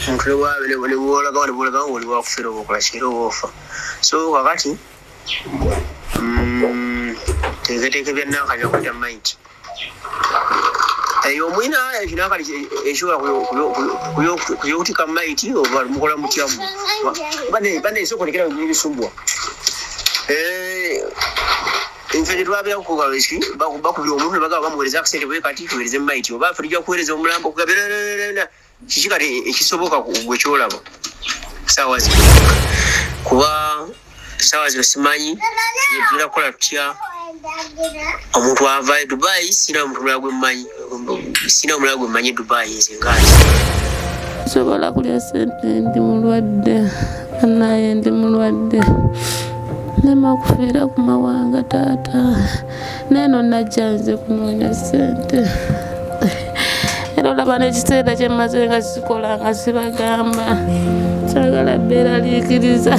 omuntu waabere ne bwolaga oli wakufera obukola kiro obufa so kakati tegeteeke byannakanya kujja maiti omwina ekinakali ekisobola kuyokutika maiti oba mukola mutyamu bane esokonekera ebisumbwa nfe tetwabera kukola eki bakubira omuntu nebagaba bamuwereza akasente bwe kati tuwereze maiti oba fe tujja kuweereza omulambo okugabira kiki kati ekisoboka gwe kyolaba saawa zino kuba saawa zino simanyi tugenda kukola tutya omuntu ava Dubai sina omuntu mulala gwe mmanyi Dubai nze ngaaki sobola kulya sente ndi mulwadde naye ndi mulwadde nema kufiira ku mawanga taata neno najja nze kunoonya sente era olaba n'ekiseera kye mmaze nga sikola nga sibagamba kyagala bbeera liikiriza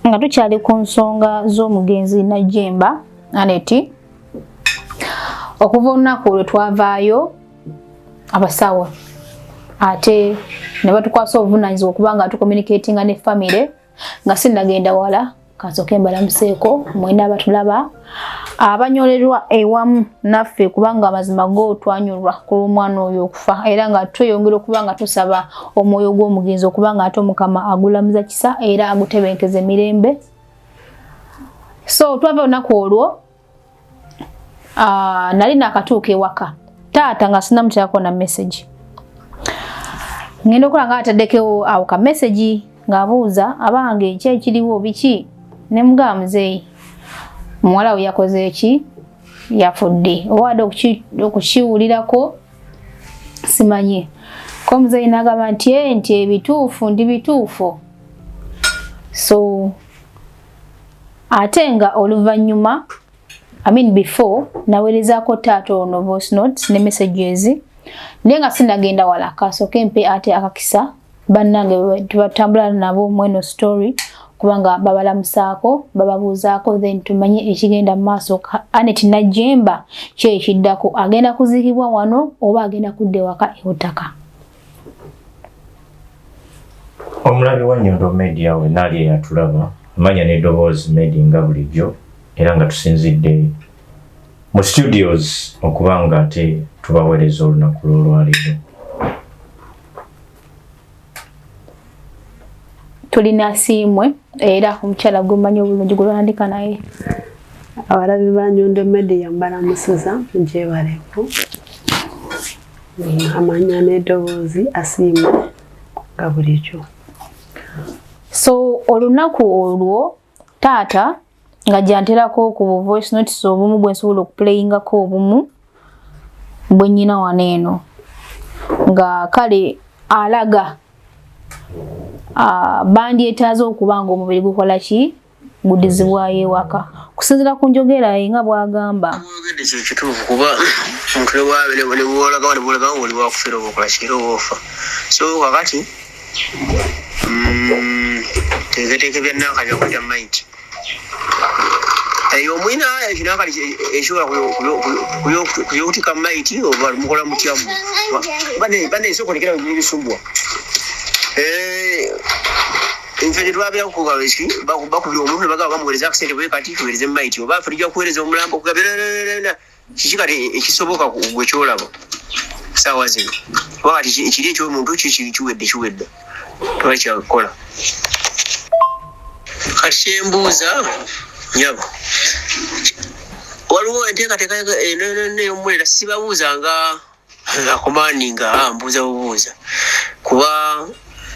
nga tukyali ku nsonga z'omugenzi Najjemba Annet okuva olunaku lwe twavaayo abasawo ate ne batukwasa obuvunaanyizibwa okuba nga tucommunicatinga ne family nga sinnagenda wala kansooke mbalamuseeko mwena abatulaba abanyolerwa ewamu naffe kubanga amazima go twanyulwa ku lw'omwana oyo okufa era nga tweyongera okuba nga tusaba omwoyo gw'omugenzi okuba nga ate Omukama agulamuza kisa era agutebenkeze mirembe so twava olunaku olwo nali nakatuuka ewaka taata nga sinamuteerako na message ngenda okola nga ataddekewo awo ka message ng'abuuza abange ki ekiriwo biki ne mugamba muzeeyi muwala we yakoze eki yafudde owadde okukiwulirako simanyi ko muzeeyi n'agamba nti ebituufu ndi bituufu so ate nga oluvannyuma before naweerezaako taata ono voice notes ne messages naye nga sinnagenda wala kasooke mpe ate akakisa bannange tubatambula nabo mweno story kubanga babalamusaako bababuuzaako then tumanye ekigenda mu maaso. Annet Najjemba ki ekiddako, agenda kuziikibwa wano oba agenda kudda ewaka ewutaka? Omulabi wa Nyondo Media we naali eyatulaba amanya n'eddoboozi Medi nga bulijjo era nga tusinzidde mu studios okubanga ate tubaweereza olunaku lw'olwaleero. Tulina siimwe era omukyala gwemanyi obulungi gwe baandika naye. Abalabi ba Nyondo Media mbalamusiza gyebaleko. Amanya n'eddoboozi asiimwe nga bulijjo. So olunaku olwo taata nga janterako ku voice notes obumu bwe nsobola okuplayingako obumu bwe nnyina waneeno nga kale alaga bandyetaaze okuba nga omubiri gukola ki gudizibwayo ewaka kusinziira ku njogera nga bwagamba. Ekyo kituufu kuba omuntu nebwolaga nga oli wakufera oba okola kiro oba ofa so kakati tegeteeke byannakanya kujja maiti omwina ekinakali ekisobola kuyokutika maiti oba mukola mutyamu bane esokonekera ebisumbwa nfe tetwabera kukola eki bakubira omuntu nebagaba bamuweereza akasente bwe kati tuweereze maiti oba fe tujja kuweereza omulambo okugabira kiki kati ekisoboka gwe kyolaba saawa zino kuba kati ekiri ekyomuntu kiwedde twali kyakukola. Kati kyembuuza nyabo waliwo enteekateeka ey'omuwulira sibabuuza nga akomandi nga mbuuza bubuuza kuba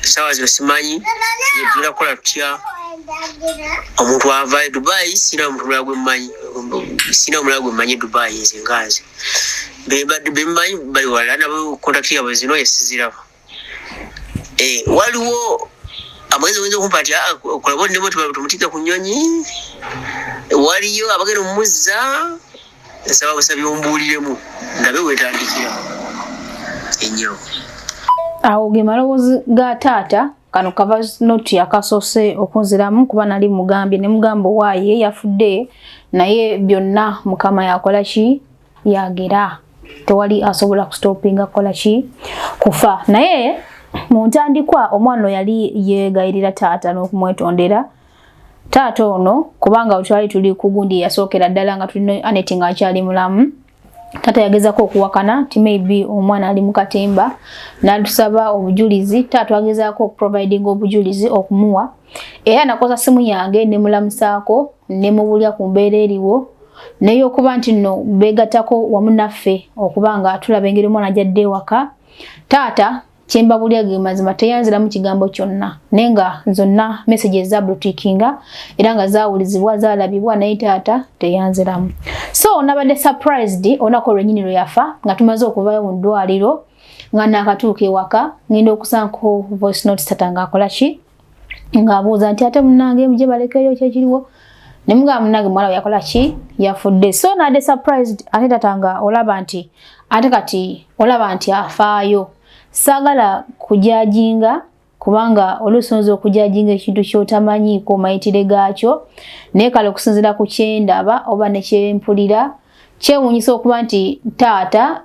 saawa zino simanyi tugenda kukola tutya omuntu ava Dubai sina omuntu mulala gwe mmanyi Dubai nze nganze bemmanyi bali wala nabo kontakiti yabwe zino yesiziraba waliwo amagezi oyinza okumpa ati kolabo ndemo tumutika ku nnyonyi waliyo abagenda omumuzza nsaba busabye ombuuliremu ndabe wetandikira ennyo awo ge malowoozi ga taata kano kava noti akasoose okunziramu kuba nali mugambye ne mugamba waaye yafudde naye byonna mukama yakola ki yagera tewali asobola kustopinga kola ki kufa naye mu ntandikwa omwana yali yeegayirira taata n'okumwetondera taata ono kubanga twali tuli ku gundi yasookera ddala nga tulina Annet nga akyali mulamu taata yagezako okuwakana ti maybe omwana ali mu katemba n'atusaba obujulizi taata agezaako okuproviding obujulizi okumuwa era nakosa simu yange ne mulamusaako ne mubulya ku mbeera eriwo naye okuba nti nno beegattako wamu naffe okuba nga tulaba engeri omwana gyadde ewaka taata kyembabulya ge mazima teyanziramu kigambo kyonna naye nga zonna messages za blutikinga era nga zaawulizibwa zaalabibwa naye taata teyanziramu so nabadde surprised onako olwennyini lwe yafa nga tumaze okuvayo mu ddwaliro nga naakatuuka ewaka ngenda okusankako voice note taata ng'akola ki ng'abuuza nti ate munnange gye balekeyo kyekiriwo ne mugamba munnange muwala we yakola ki yafudde so nabadde surprised ate taata nga olaba nti ate kati olaba nti afaayo saagala kujajinga kubanga olusinza okujajinga ekintu kyotamanyiiko mayitire gaakyo naye kale okusinzira ku kyendaba oba nekyempulira kyewuunyisa okuba nti taata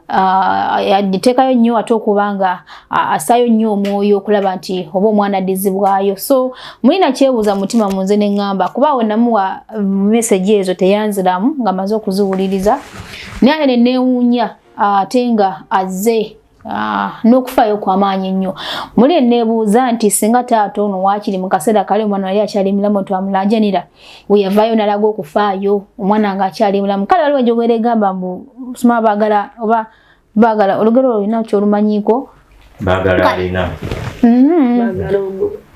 yaditeekayo nnyo ate okubanga asaayo nnyo omwoyo okulaba nti oba omwana addizibwayo so mulina kyebuuza mutima munze ne ŋŋamba kuba we namuwa meseji ezo teyanziramu nga maze okuziwuliriza naye ate ne neewuunya ate nga azze n'okufaayo kw'amaanyi nnyo muli neebuuza nti singa taata ono waakiri mu kaseera kale omwana yali akyali mulamu twamulanjanira we yavaayo n'alaga okufaayo omwana nga akyali mulamu kale waliwo enjogera egamba mbu sima baagala oba baagala olugero olulina kyolumanyiiko baagala alina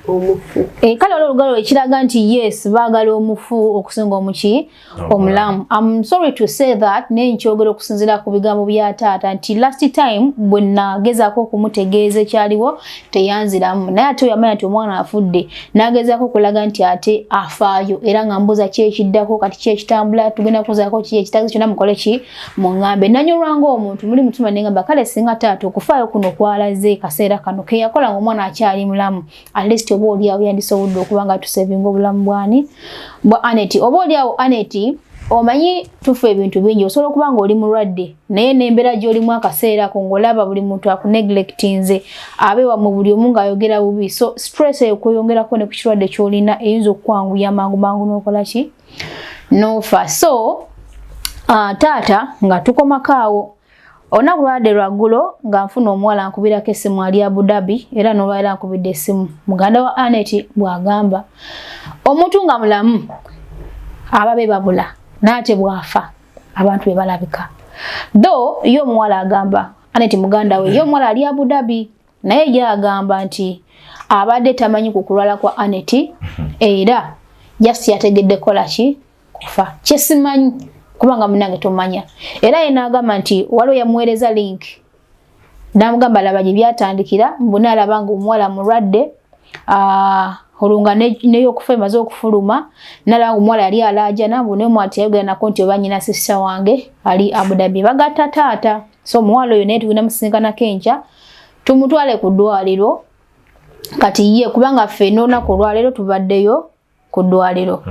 omufu kale waliwo olugero ekiraga nti yes baagala omufu okusinga omuki omulamu I'm sorry to say that naye nkyogera okusinziira ku bigambo bya taata nti last time bwe nagezaako okumutegeeza ekyaliwo teyanziramu naye ate yamanya nti omwana afudde n'agezaako okulaga nti ate afaayo era nga mbuuza ki ekiddako kati ki ekitambula tugenda kuzaako ki ekitagizo kyonna mukole ki muŋŋambe nanyolwanga omuntu muli mutima neŋŋamba kale singa taata okufaayo kuno kwalaze kaseera kano ke yakola nga omwana akyali mulamu at least oba oliawo yandisobodde okuba nga tusevinga obulamu bwani bwa Annet oba oliawo Annet omanyi tufa ebintu bingi osobola okuba nga oli mulwadde naye n'embeera gy'olimu akaseera ako ng'olaba buli muntu akuneglectinze abeewa mu buli omu ng'ayogera bubi so stress eyo kweyongerako ne ku kirwadde ky'olina eyinza okukwanguya mangu mangu n'okola ki n'ofa so taata nga tukomako awo olunaku lwadde lwaggulo nga nfuna omuwala ankubirako essimu ali Abu Dhabi era n'olwaliro ankubidde essimu muganda wa Annet bw'agamba omuntu nga mulamu ababe babula n'ate bw'afa abantu be balabika though ye omuwala agamba Annet muganda we ye omuwala ali Abu Dhabi naye ye agamba nti abadde tamanyi ku kulwala kwa Annet era just yategedde kola ki kufa kyesimanyi kubanga munange tomanya era ye n'agamba nti waliwo yamuweereza link n'amugamba laba gye byatandikira mbona alaba nga omuwala mulwadde olunga neyokufa emaze okufuluma n'alaba nga omuwala yali alaajana mbona omwala teyayogera nako nti oba nnyina sisita wange ali Abu Dhabi bagatta taata so omuwala oyo naye tugenda musisinkanako enkya tumutwale ku ddwaliro kati ye kubanga ffe n'olunaku olwaleero tubaddeyo ku ddwaliro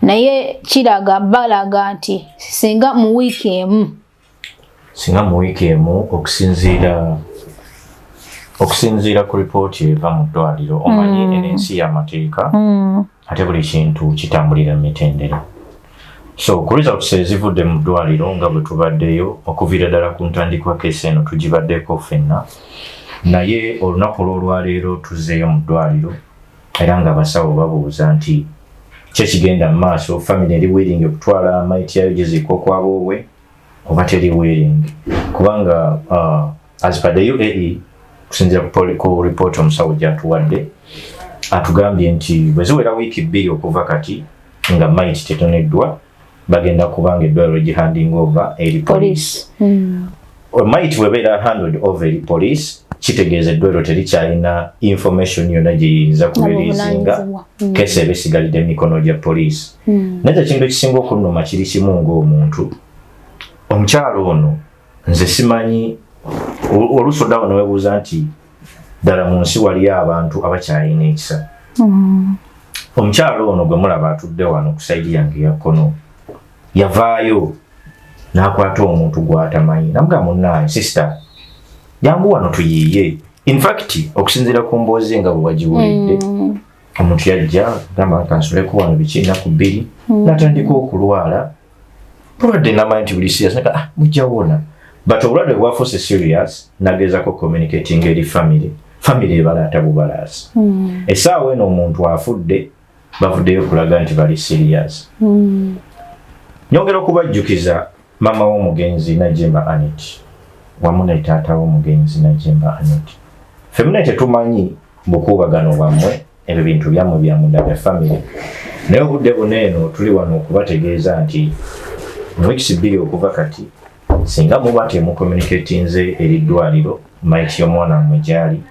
naye kiraga balaga nti singa mu wiiki emu okusinziira ku ripooti eva mu ddwaliro omanyi ensi y'amateeka ate buli kintu kitambulira mu mitendera so ku results ezivudde mu ddwaliro nga bwe tubaddeyo okuviira ddala ku ntandikwa keesi eno tugibaddeko ffenna naye olunaku olw'olwaleero tuzzeeyo mu ddwaliro era nga abasawo babuuza nti kyekigenda mu maaso family eri willing okutwala maiti yayo giziika okwaboobwe oba teri willing kubanga as per the UAE kusinziira ku report omusawo gy'atuwadde atugambye nti bwe ziwera wiiki 2 okuva kati nga maiti tetoneddwa bagenda kubanga eddwaliro gihanding over eri police maiti bwebeera handled over eri police kitegeeza eddwaliro terikyalina information yonna gyeyinza kureleasinga kesi eba esigalidde emikono gya poliisi. Naye ekintu ekisinga okunnuma kiri kimu ng'omuntu omukyalo ono nze simanyi oluusi oddawo ne weebuuza nti ddala mu nsi waliyo abantu abakyalina ekisa. Omukyalo ono gwe mulaba atudde wano ku sayidi yange ya kkono yavaayo n'akwata omuntu gw'atamanyi namugamba munnaaye sister jangu wano tuyiiye. In fact okusinziira ku mboozi nga bwe wagiwulidde omuntu yajja gamba kansuleko wano biki ennaku 2 n'atandika okulwala bulwadde namanyi nti buli serious naka mujja wona but obulwadde bwafuuse serious nagezaako communicating eri family ebalaata bubalaasi. Essaawa eno omuntu afudde bavuddeyo kulaga nti bali serious. Nyongera okubajjukiza mama w'omugenzi Najjemba Annet wamu ne taata w'omugenzi Najjemba Annet. Ffemuna tetumanyi bukuubagano bwammwe ebyo bintu byammwe bya munda bya family naye obudde buno eno tuli wano okubategeeza nti mu weeks 2 okuva kati singa muba temucommunicatinze eri ddwaliro maiti y'omwana mmwe gyali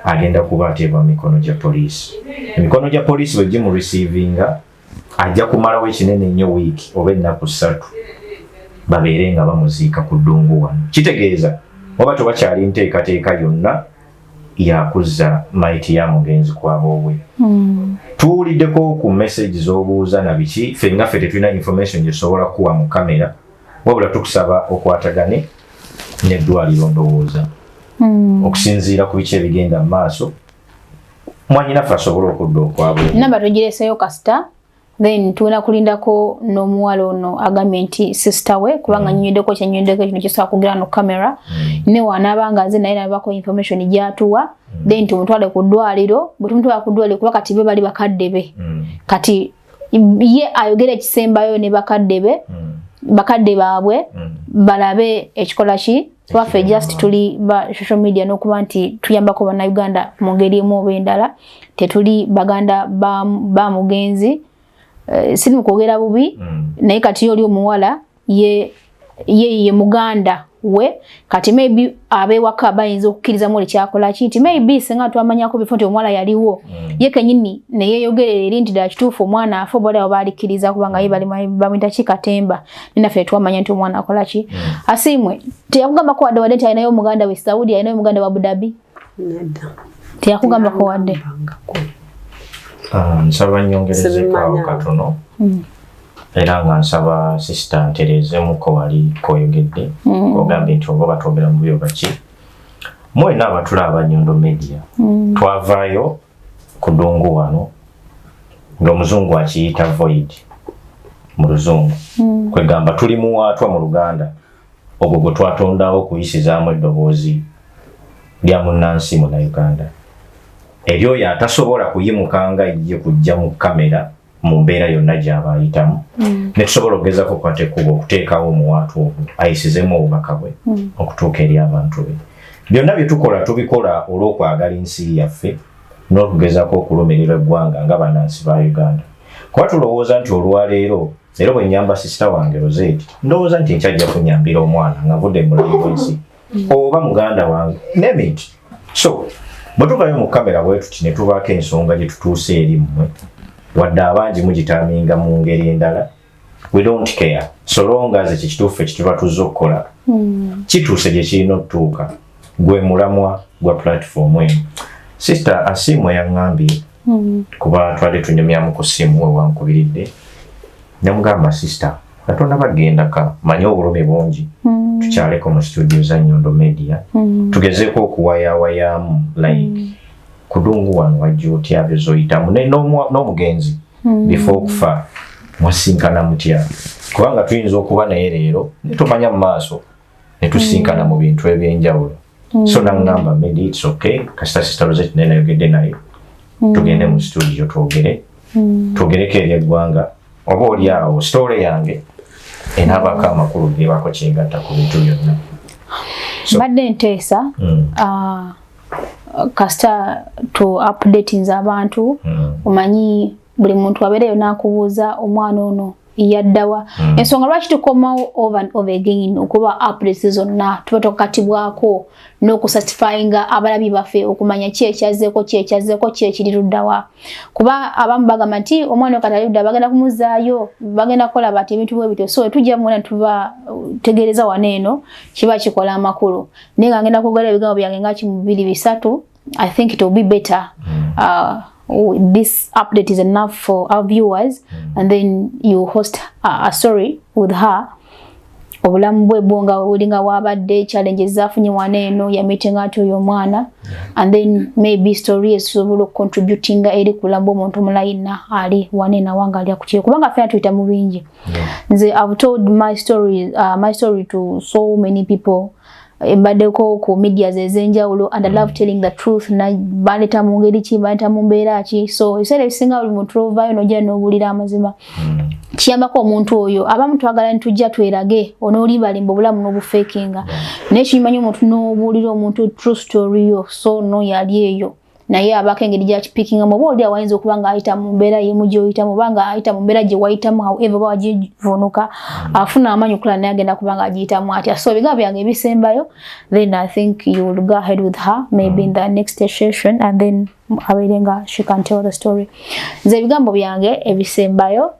agenda kuba ateebwa mikono gya poliisi. Emikono gya poliisi bwe gimurecevinga ajja kumalawo ekinene nnyo wiiki oba ennaku 3 babeere nga bamuziika ku ddungu wano. Kitegeeza oba tebakyali nteekateeka yonna yakuzza maiti ya mugenzi kw'ab'obwe. Tuwuliddeko ku message z'obuuza na biki ffe nga ffe tetulina information gye tusobola kuwa mu kamera wabula tukusaba okwatagane n'eddwaliro ndowooza okusinziira ku biki ebigenda mu maaso mwanyinaffe asobole okudda okwabwe. Namba tugireseeyo kasita then tuuna kulindako n'omuwala ono agambye nti sister we kubanga nnyonyoddeko kino kisobola kugira no kamera ne wanaabanga nze naye nabako information gyatuwa then tumutwale ku ddwaliro bwe tumutwala ku ddwaliro kuba kati be bali bakadde be kati ye ayogera ekisembayo ne bakadde baabwe balabe ekikola ki twaffe just tuli ba social media n'okuba nti tuyambako bannayuganda mu ngeri emu oba endala tetuli baganda ba mugenzi. Siri mukwogera bubi naye kati oli omuwala ye muganda we kati maybe abewaka bayinza okukkiriza mu ekyakola kiti maybe singa twamanyako bifo nti omuwala yaliwo ye kenyini neyeyogerera eri nti ddala kituufu omwana afa oba oliawo baalikkiriza kubanga ye bamuyita kikatemba ninaffe twamanya nti omwana akola ki. Asiimwe teyakugambako wadde wadde nti alinayo omuganda we Saudi alinayo omuganda wa Abu Dhabi teyakugambako wadde. Nsaba nyongerezeko katono era nga nsaba sister ntereezemuko wali koyogedde ogambye nti oba batwogera mu byo baki mwena abatulaba Nyondo Media twavaayo ku ddungu wano ng'omuzungu akiyita void mu luzungu kwegamba tuli muwaatwa mu Luganda ogwo gwe twatondawo okuyisizaamu eddoboozi lya munnansi mu Uganda ebyo yatasobola kuyimukanga ejje kujja mu kamera mu mbeera yonna gy'aba ayitamu ne tusobola okugezako kwate kuba okuteekawo omuwaatu ogwo ayisizemu obubaka bwe okutuuka eri abantu be. Byonna bye tukola tubikola olw'okwagala ensi yaffe n'okugezako okulumirira eggwanga nga bannansi ba Uganda. Kuba tulowooza nti olwaleero leero bwe nnyamba sisita wange Rozet ndowooza nti nkyajja kunyambira omwana nga nvudde mu mulayi w'ensi oba muganda wange nemiti. So bwe tuvayo mu kamera bwe tuti ne tubaako ensonga gye tutuuse eri mmwe wadde abangi mugitaaminga mu ngeri endala we don't care so long as ekituufu ekituba tuzza okukola kituuse gye kirina okutuuka gwe mulamwa gwa platform eno. Sister Asiimwe yaŋŋambye kuba twali tunyumyamu ku ssimu we wankubiridde namugamba sister Katonda bagendaka manyi obulumi bungi tukyaleko mu studio za Nyondo Media tugezeeko okuwayawayaamu like kudungu wano wajja otya byozoyitamu n'omugenzi before okufa mwasinkana mutya kubanga tuyinza okuba naye leero netumanya mu maaso ne tusinkana mu bintu ebyenjawulo. So naŋŋamba maybe it's okay kasita sister Rozet naye nayogedde naye tugende mu studio twogereko eby'eggwanga oba oli awo story yange enaabako amakulu gebaako kyegatta ku bintu byonna. Mbadde nteesa kasita tu updatinza abantu omanyi buli muntu abeereyo n'akubuuza omwana ono yaddawa ensonga lwaki tukomawo over and over again okuba updates zonna tuba tokatibwako n'okusatisfyinga abalabi baffe okumanya ki ekyazzeko ki ekiriruddawa kuba abamu bagamba nti omwana okatalidda bagenda kumuzaayo bagenda kukola bati ebintu bwe bityo so tujja mwena tuba tegereza waneeno kiba kikola amakulu naye nga ngenda kugala ebigambo byange nga kimu 2 3 I think it will be better this update is enough for our viewers and then you host a story with her obulamu bwe bonga ulinga wabadde challenges zafunye waneeno ya meeting ato yo mwana and then maybe story esobola contributing eri kulamba omuntu mulayina ali waneena wanga ali akukiye kubanga fena tuita mu bingi nze I've told my story to so many people embadeko ku media zezenjawulo and I love telling the truth na baleta mu ngeri ki baleta mu mbeera ki so isere bisinga buli muntu ovayo nojja n'obulira amazima kiyambako omuntu oyo abamu twagala ntujja twerage onooli balimba obulamu n'obufakinga naye kimanyi omuntu n'obulira omuntu true story yo so no yali eyo naye abako engeri gyakipickinga mu booli awayinza okuba nga ayita mu mbeera yemu gy'oyitamu oba nga ayita mu mbeera gye wayitamu however ba wagivunuka afuna amaanyi okulala naye agenda kuba nga agiyitamu atya so ebigambo byange ebisembayo then I think you will go ahead with her maybe in the next session and then abeerenga she can tell the story nze ebigambo byange ebisembayo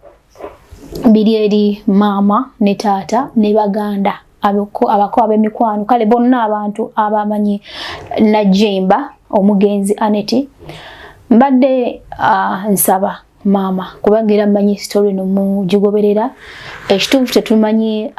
biri eri maama ne taata ne baganda abako ab'emikwano kale bonna abantu abamanyi Najjemba Omugenzi Annet mbadde nsaba mama kubangira manyi story no mujigoberera ekituufu tetumanyi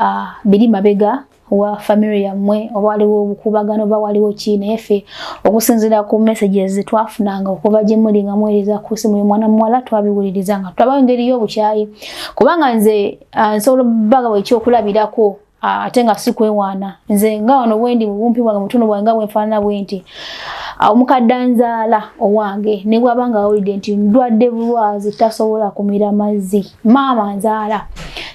biri mabega wa family yamwe obaliwo obukubagano bawaliwo kina efe okusinzira ku messages twafunanga okuva gye muli nga mwereza ku simu y'omwana muwala twabiwulirizanga twabawo engeri y'obukyayi kubanga nze nsobola baga bwe ekyokulabirako ate nga si kwewaana nze nga wano bwendi mu bumpi bwange mutuno bwange nga bwenfaanana bwenti omukaddanzaala owange ne bwabanga awulidde nti ndwadde bulwazi tasobola kumira mazzi maama nzaala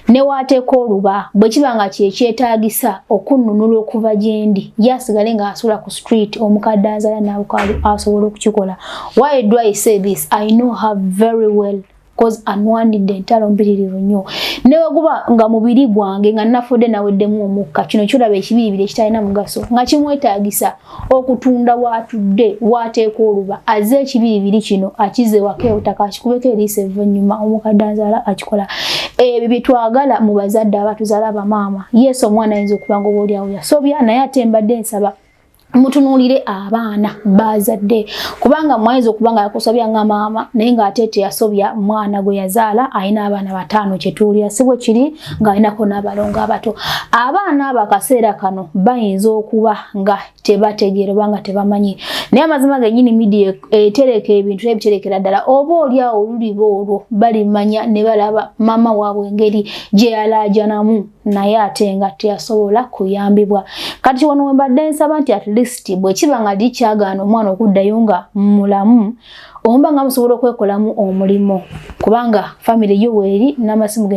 ne waateeka oluba bwe kiba nga kyekyetaagisa okunnunula okuva gye ndi yasigale nga asula ku street omukaddanzaala naawukali asobola okukikola. Why do I say this? I know her very well. Cause anwanidde entalo mpitirivu nnyo newe guba nga mubiri gwange nga nafudde naweddemu omukka kino kyolaba ekibiribiri ekitalina mugaso nga kimwetaagisa okutunda watudde waateeka oluba aze ekibiribiri kino akize wake otaka akikubeko eriisa evvannyuma omukaddanzaala akikola ebyo bye twagala mu bazadde abatuzaala bamaama yesu omwana ayinza okuba nga obaoliawo yasobya naye ate mbadde nsaba mutunulire abaana bazadde kubanga mwaizo kubanga yakusobya nga maama naye nga atete yasobya mwana gwe yazaala ayina abaana 5 kyetulya sibwe kiri nga ayinako n'abalongo abato abaana abakaseera kano bayinza okuba nga tebategeera banga tebamanyi naye amazima gennyini media etereka ebintu ebiterekera ddala oba oliawo olulibo olwo balimanya ne balaba mama waabwe engeri gye yalaajanamu naye ate nga teyasobola kuyambibwa kati wano wembadde nsaba nti at least bwe kiba nga likyagaana omwana okuddayo nga mulamu omba nga musobola okwekolamu omulimo kubanga family yo weeri n'amasimu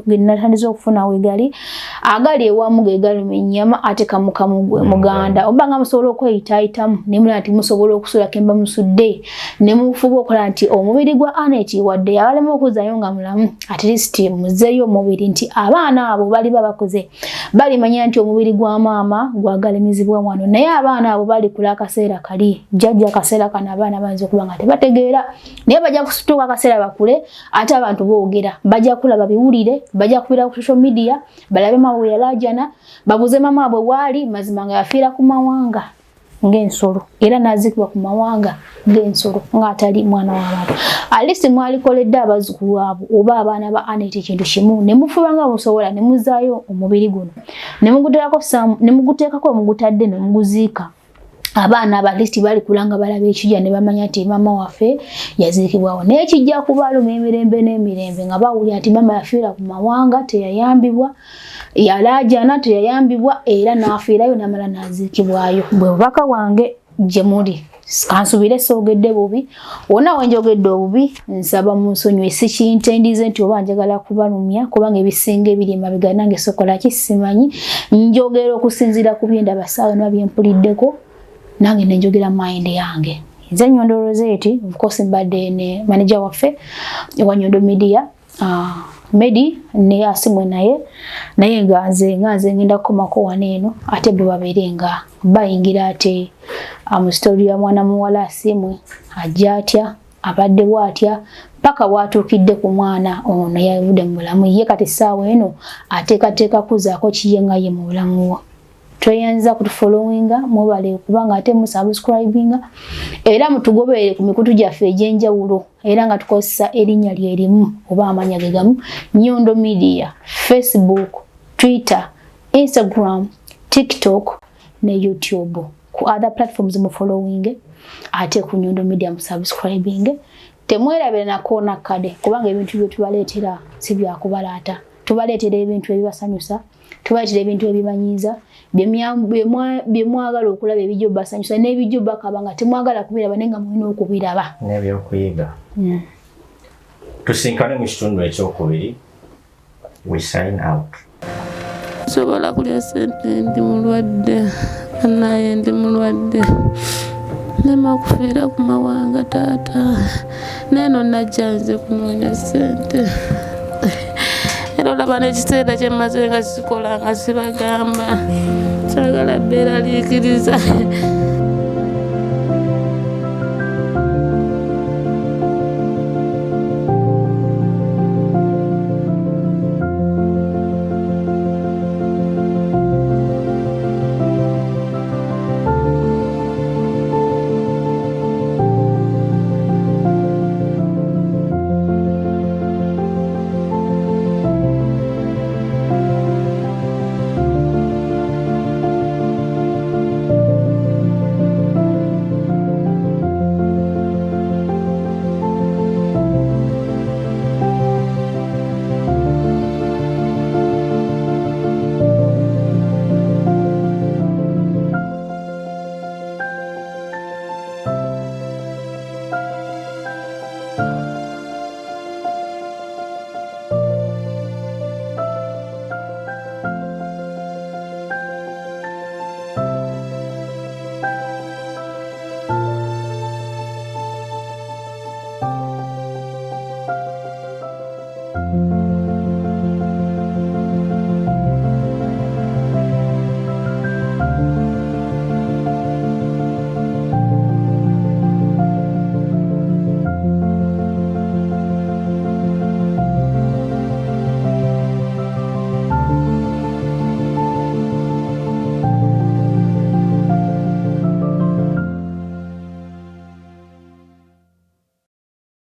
gennatandiza okufuna wegali agali ewamu gegaluma ennyama ate kamukamu gwe muganda omba nga musobola okweyitaayitamu ne mulaba nti musobola okusula kemba musudde ne mufuba okola nti omubiri gwa Annet wadde yabalema okuzaayo nga mulamu at least muzeeyo omubiri nti abaana abo bali babakoze balimanya nti omubiri gwa maama gwagalemizibwa wano naye abaana abo bali kula akaseera kali jjajja akaseera kana abaana bayinza okuba nga tebategeera naye bajja kutuuka akaseera bakule ate abantu boogera bajja kulaba biwulire bajja kubira ku social media balabe maama bwe yalaajana babuze maama bwe waali mazima nga yafiira ku mawanga ng'ensolo era n'aziikibwa ku mawanga ng'ensolo ng'atali mwana w'abantu alisi mwalikoledde abazzukulu abo oba abaana ba Annet kintu kimu ne mufuba nga musobola ne muzaayo omubiri guno ne muguteekako mugutadde ne muguziika abaana abalisti bali kulanga balaba ekijja ne bamanya nti maama waffe yaziikibwawo naye kijja kubaluma emirembe n'emirembe nga bawulira nti maama yafiira ku mawanga teyayambibwa yalaajana teyayambibwa era n'afiirayo n'amala n'aziikibwayo bwe bubaka wange gye muli kansubire soogedde bubi wonna wenjogedde obubi nsaba munsonyiwe sikintendize nti oba njagala kubalumya kubanga ebisinga ebiri emabega nange sokola ki simanyi njogera okusinziira ku bye ndaba saawa noba byempuliddeko nange nenjogera mind yange nze Nyondo Rozet of course mbadde ne manager waffe ewa Nyondo Media Medi ne asimwe naye ganze ngenda komako waneeno ate bwe baberenga bayingira ate story ya mwana muwala asimwe ajja atya abadde bwatya paka watuukidde ku mwana ono yavudde mu bulamu ye kati essaawa eno ateekateeka kuzaako kiyenga ye mu bulamu wo. Tweyanza kutufollowinga mubale kubanga ate musubscribinga era mutugoberere ku mikutu gyaffe egy'enjawulo era nga tukozesa erinnya lyerimu oba amanya ge gamu Nyondo Media, Facebook, Twitter, Instagram, TikTok ne YouTube. Ku other platforms mu following ate ku Nyondo Media mu subscribing. Temwerabire na kona kade kubanga ebintu bye tubaleetera si bya kubalaata. Tubaleetera ebintu ebibasanyusa, tubaleetera ebintu ebibanyiiza, bye mwagala okulaba ebijjo basanyusa n'ebijjo bakabanga temwagala kubiraba nenga mulina okubiraba. N'ebyokuyiga. Tusinkane mu kitundu ekyokubiri. We sign out. Sobola kulya sente ndi mulwadde, naye ndi mulwadde. Nema okufiira ku mawanga taata. Neno najja nze kunoonya sente. Era olaba n'ekiseera kye mmaze nga sikola nga sibagamba. Sagala bbeera liikiriza.